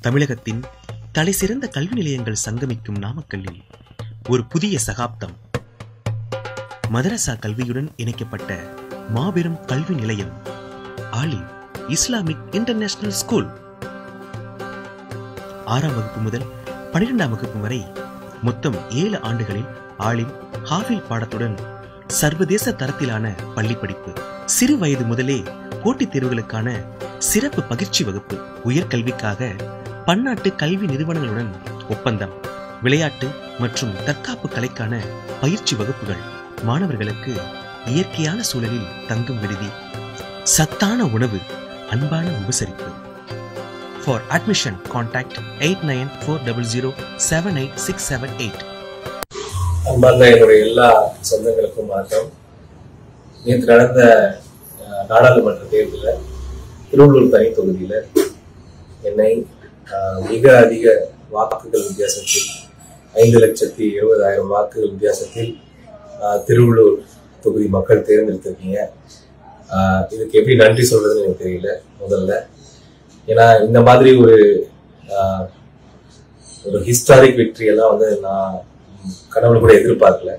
தமிழகத்தின் தலைசிறந்த கல்வி நிலையங்கள் சங்கமிக்கும் நாமக்கல்லில் ஒரு புதிய சகாப்தம். மதரசா கல்வியுடன் இணைக்கப்பட்ட மாபெரும் கல்வி நிலையம் ஆலிம் இஸ்லாமிக் இன்டர்நேஷனல் ஸ்கூல். 6ஆம் வகுப்பு முதல் 12ஆம் வகுப்பு வரை மொத்தம் 7 ஆண்டுகளில் ஆலிம் ஹாஃபில் பாடத்துடன் சர்வதேச தரத்திலான பள்ளி படிப்பு. சிறு வயது முதலே போட்டித் தேர்வுகளுக்கான சிறப்பு பயிற்சி வகுப்பு. உயர்கல்விக்காக பன்னாட்டு கல்வி நிறுவனங்களுடன் ஒப்பந்தம். விளையாட்டு மற்றும் தற்காப்பு கலைக்கான பயிற்சி வகுப்புகள். மாணவர்களுக்கு இயற்கையான சூழலில் தங்கும் விடுதி, சத்தான உணவு, அன்பான உபசரிப்பு. For admission, contact 8940078678. அன்பார்ந்த என்னுடைய எல்லா சொந்தங்களுக்கும் வணக்கம். நேற்று நடந்த நாடாளுமன்ற தேர்தலில் திருவள்ளூர் தனி தொகுதியில் என்னை மிக அதிக வாக்குகள் வித்தியாசத்தில் 5,70,70,000 வாக்குகள் வித்தியாசத்தில் திருவள்ளூர் தொகுதி மக்கள் தேர்ந்தெடுத்திருக்கீங்க. இதுக்கு எப்படி நன்றி சொல்றதுன்னு எனக்கு தெரியல. முதல்ல ஏன்னா இந்த மாதிரி ஒரு ஹிஸ்டாரிக் வெற்றி எல்லாம் வந்து நான் கனவுல கூட எதிர்பார்க்கல.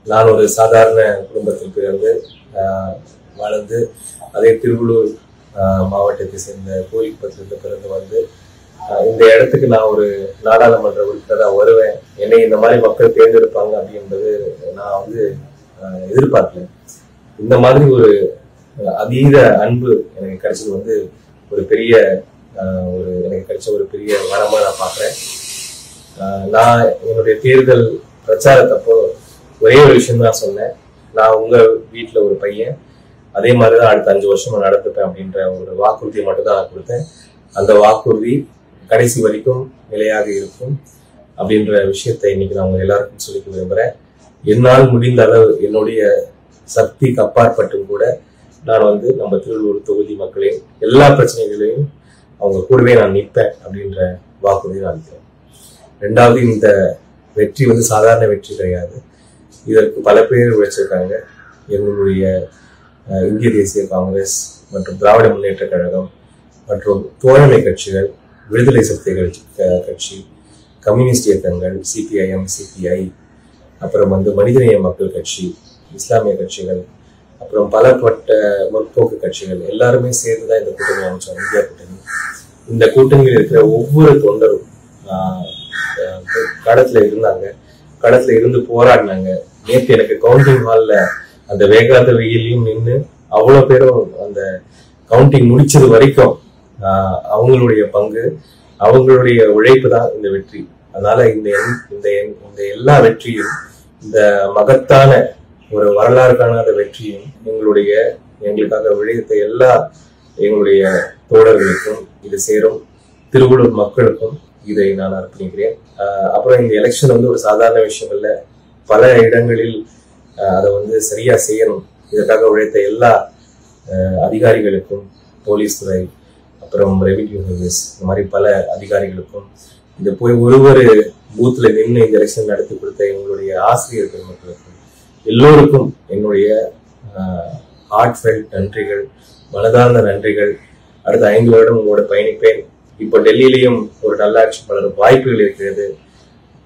நான் ஒரு சாதாரண குடும்பத்தில் பிறந்து வளர்ந்து அதே திருவள்ளூர் மாவட்டத்தை சேர்ந்த கோயில்பட்டினத்தில் பிறந்து வந்து இந்த இடத்துக்கு நான் ஒரு நாடாளுமன்ற உறுப்பினராக வருவேன், என்னை இந்த மாதிரி மக்கள் தேர்ந்தெடுப்பாங்க அப்படின்றது நான் வந்து எதிர்பார்க்கல. இந்த மாதிரி ஒரு அதீத அன்பு எனக்கு கிடைச்சது வந்து ஒரு பெரிய எனக்கு கிடைச்ச ஒரு பெரிய வரமா நான் பார்க்குறேன். நான் என்னுடைய தேர்தல் பிரச்சாரத்தப்போ ஒரே ஒரு விஷயம் தான் சொன்னேன். நான் உங்க வீட்டில் ஒரு பையன், அதே மாதிரிதான் அடுத்த 5 வருஷம் நான் நடந்துப்பேன் அப்படின்ற ஒரு வாக்குறுதியை மட்டும் தான் நான் கொடுத்தேன். அந்த வாக்குறுதி கடைசி வரைக்கும் நிலையாக இருக்கும் அப்படின்ற விஷயத்தை இன்னைக்கு நான் உங்க எல்லாருக்கும் சொல்லிக்க விரும்புறேன். என்னால் முடிந்த அளவு என்னுடைய சக்திக்கு அப்பாற்பட்டும் கூட நான் வந்து நம்ம திருவள்ளூர் தொகுதி மக்களின் எல்லா பிரச்சனைகளையும் அவங்க கூடவே நான் நிற்பேன் அப்படின்ற வாக்குறுதி நான் நிற்பேன். 2வது, இந்த வெற்றி வந்து சாதாரண வெற்றி கிடையாது. இதற்கு பல பேர் உழைச்சிருக்காங்க. எங்களுடைய இந்திய தேசிய காங்கிரஸ் மற்றும் திராவிட முன்னேற்ற கழகம் மற்றும் தோழமை கட்சிகள், விடுதலை சிறுத்தைகள் கட்சி, கம்யூனிஸ்ட் இயக்கங்கள், CPIM, CPI, அப்புறம் வந்து மனிதநேய மக்கள் கட்சி, இஸ்லாமிய கட்சிகள், அப்புறம் பலப்பட்ட முற்போக்கு கட்சிகள் எல்லாருமே சேர்ந்துதான் இந்த கூட்டணி அமைச்சோம், இந்தியா கூட்டணி. இந்த கூட்டணியில் இருக்கிற ஒவ்வொரு தொண்டரும் களத்துல இருந்தாங்க, களத்துல இருந்து போராடினாங்க. நேற்று எனக்கு கவுண்டிங் ஹால்ல அந்த வேகாத வெயிலையும் நின்று அவ்வளவு பேரும் அந்த கவுண்டிங் முடிச்சது வரைக்கும் அவங்களுடைய பங்கு, அவங்களுடைய உழைப்பு தான் இந்த வெற்றி. அதனால இந்த எல்லா வெற்றியும், இந்த மகத்தான ஒரு வரலாறு காணாத வெற்றியும் எங்களுக்காக விளைவித்த எல்லா எங்களுடைய தோழர்களுக்கும் இது சேரும். திருவள்ளூர் மக்களுக்கும் இதை நான் அர்ப்பணிக்கிறேன். அப்புறம் இந்த எலெக்ஷன் வந்து ஒரு சாதாரண விஷயம் இல்லை. பல இடங்களில் அதை வந்து சரியா செய்யணும். இதற்காக உழைத்த எல்லா அதிகாரிகளுக்கும், போலீஸ் துறை, அப்புறம் ரெவென்யூ சர்வீஸ், இந்த மாதிரி பல அதிகாரிகளுக்கும், இதை போய் ஒரு பூத்துல நின்று இந்த எலெக்ஷன் நடத்தி கொடுத்த எங்களுடைய ஆசிரியர் பெருமக்களுக்கும் எல்லோருக்கும் என்னுடைய ஹார்ட்ஃபெல்ட் நன்றிகள், மனதார்ந்த நன்றிகள். அடுத்த 5 வருடம் உங்களோட பயணிப்பேன். இப்போ டெல்லியிலையும் ஒரு நல்லாட்சி வளரும் வாய்ப்புகள் இருக்கிறது.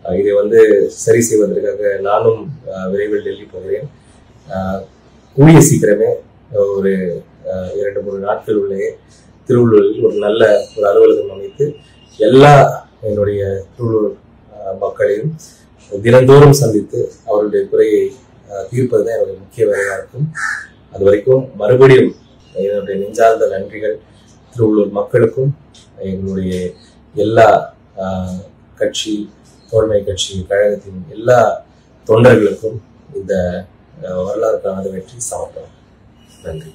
இதை வந்து சரி செய்வதற்காக நானும் விரைவில் டெல்லி போகிறேன். கூடிய சீக்கிரமே ஒரு 2-3 நாட்கள் உள்ளே திருவள்ளூரில் ஒரு நல்ல ஒரு அலுவலகம் அமைத்து எல்லா என்னுடைய திருவள்ளூர் மக்களையும் தினந்தோறும் சந்தித்து அவருடைய குறையை தீர்ப்பதுதான் என்னுடைய முக்கிய வேலையா இருக்கும். அது வரைக்கும் மறுபடியும் என்னுடைய நெஞ்சார்ந்த நன்றிகள் திருவள்ளூர் மக்களுக்கும், எங்களுடைய எல்லா கட்சி, தோழமை கட்சி, கழகத்தின் எல்லா தொண்டர்களுக்கும் இந்த வரலாறு காணாத வெற்றி சமர்ப்பணம். நன்றி.